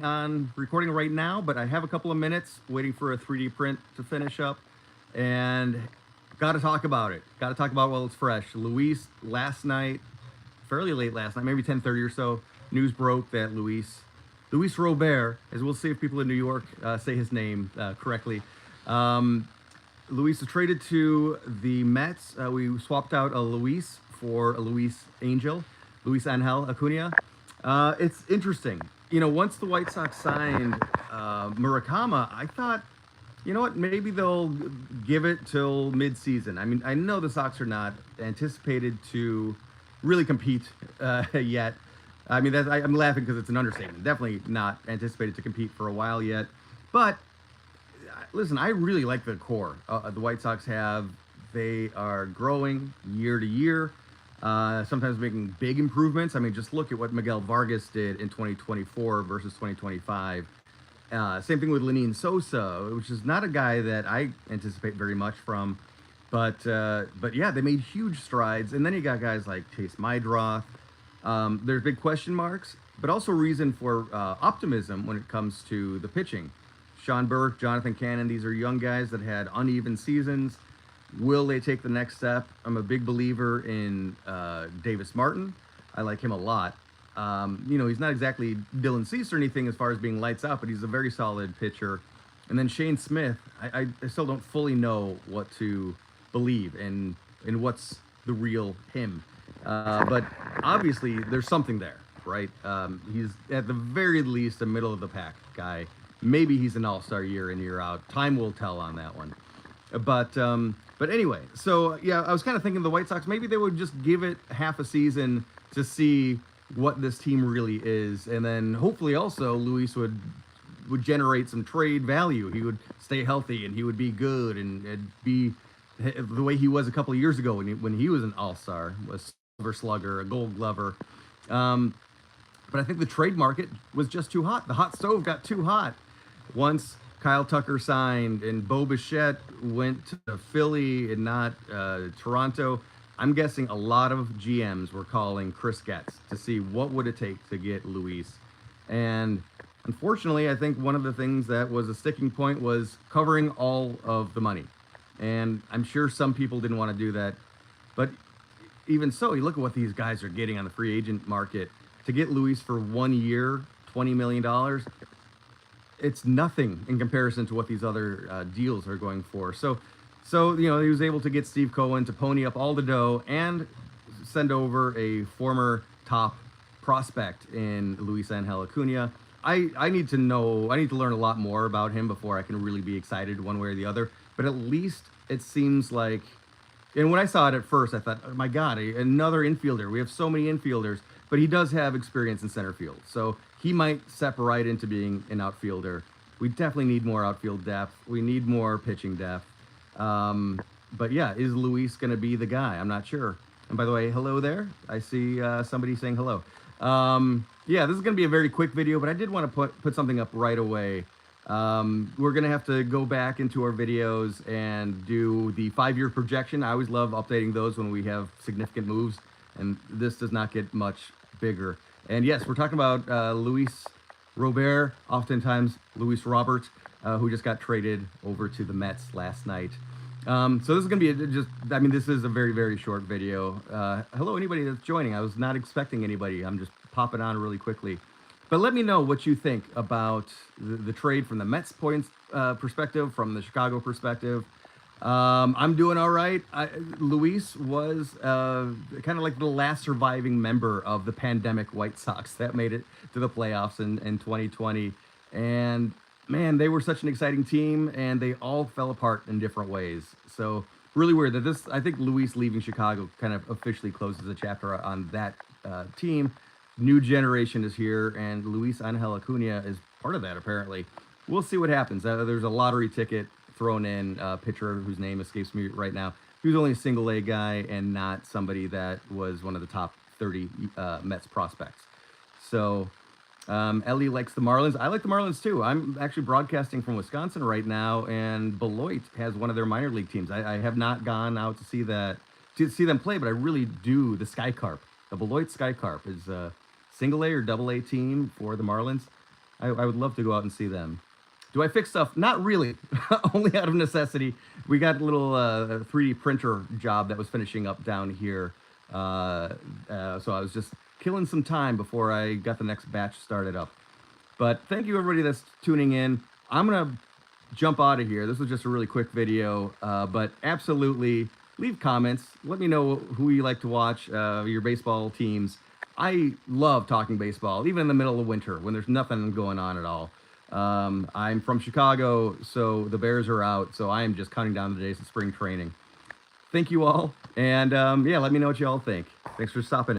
on recording right now, but I have a couple of minutes waiting for a 3D print to finish up, and got to talk about it. Got to talk about it while it's fresh. Luis last night, fairly late last night, maybe 10:30 or so, news broke that Luis Robert, as we'll see if people in New York say his name correctly. Um, Luis was traded to the Mets. We swapped out a Luis for a Luis Angel, Luis Angel Acuna. It's interesting. Once the White Sox signed Murakama, I thought, you know what, maybe they'll give it till mid-season. I mean, I know the Sox are not anticipated to really compete yet. I mean, I'm laughing because it's an understatement. Definitely not anticipated to compete for a while yet. But listen, I really like the core the White Sox have. They are growing year to year, sometimes making big improvements. I mean, just look at what Miguel Vargas did in 2024 versus 2025. Same thing with Lenyn Sosa, which is not a guy that I anticipate very much from. But yeah, they made huge strides. And then you got guys like Chase Meidroth. There's big question marks, but also reason for optimism when it comes to the pitching. Sean Burke, Jonathan Cannon, these are young guys that had uneven seasons. Will they take the next step? I'm a big believer in Davis Martin. I like him a lot. He's not exactly Dylan Cease or anything as far as being lights out, but he's a very solid pitcher. And then Shane Smith, I still don't fully know what to believe and what's the real him. But obviously, there's something there, right? He's at the very least a middle of the pack guy. Maybe he's an all-star year in, year out. Time will tell on that one. But anyway, so yeah, I was kind of thinking the White Sox, maybe they would just give it half a season to see what this team really is, and then hopefully also Luis would generate some trade value. He would stay healthy and he would be good and be the way he was a couple of years ago when he was an all-star, a Silver Slugger, a Gold Glover. But I think the trade market was just too hot. The hot stove got too hot once Kyle Tucker signed and Bo Bichette went to Philly and not Toronto. I'm guessing a lot of GMs were calling Chris Getz to see what would it take to get Luis. And unfortunately, I think one of the things that was a sticking point was covering all of the money. And I'm sure some people didn't want to do that. But even so, you look at what these guys are getting on the free agent market. To get Luis for 1 year, $20 million, it's nothing in comparison to what these other deals are going for. So he was able to get Steve Cohen to pony up all the dough and send over a former top prospect in Luis Angel Acuna. I need to learn a lot more about him before I can really be excited one way or the other. But at least it seems like, and when I saw it at first, I thought, oh my God, another infielder. We have so many infielders, but he does have experience in center field. So he might step right into being an outfielder. We definitely need more outfield depth. We need more pitching depth. But yeah, is Luis going to be the guy? I'm not sure. And by the way, hello there. I see somebody saying hello. Yeah, this is going to be a very quick video, but I did want to put something up right away. We're going to have to go back into our videos and do the 5-year projection. I always love updating those when we have significant moves, and this does not get much bigger. And yes, we're talking about Luis Robert, oftentimes Luis Robert, who just got traded over to the Mets last night. So this is going to be this is a very, very short video. Hello, anybody that's joining. I was not expecting anybody. I'm just popping on really quickly. But let me know what you think about the trade from the Mets perspective, from the Chicago perspective. I'm doing all right. Luis was kind of like the last surviving member of the pandemic White Sox that made it to the playoffs in 2020. And man, they were such an exciting team, and they all fell apart in different ways. So really weird that I think Luis leaving Chicago kind of officially closes a chapter on that team. New generation is here, and Luis Angel Acuna is part of that, apparently. We'll see what happens. There's a lottery ticket thrown in, a pitcher whose name escapes me right now. He was only a single-A guy and not somebody that was one of the top 30 Mets prospects. So Ellie likes the Marlins. I like the Marlins, too. I'm actually broadcasting from Wisconsin right now, and Beloit has one of their minor league teams. I have not gone out to see them play, but I really do. The Sky Carp. The Beloit Sky Carp is a single-A or double-A team for the Marlins. I would love to go out and see them. Do I fix stuff? Not really. Only out of necessity. We got a little 3D printer job that was finishing up down here. So I was just killing some time before I got the next batch started up. But thank you, everybody that's tuning in. I'm going to jump out of here. This was just a really quick video, but absolutely leave comments. Let me know who you like to watch, your baseball teams. I love talking baseball, even in the middle of winter when there's nothing going on at all. I'm from Chicago, so the Bears are out, so I am just counting down the days of spring training. Thank you all, and yeah, let me know what you all think. Thanks for stopping in.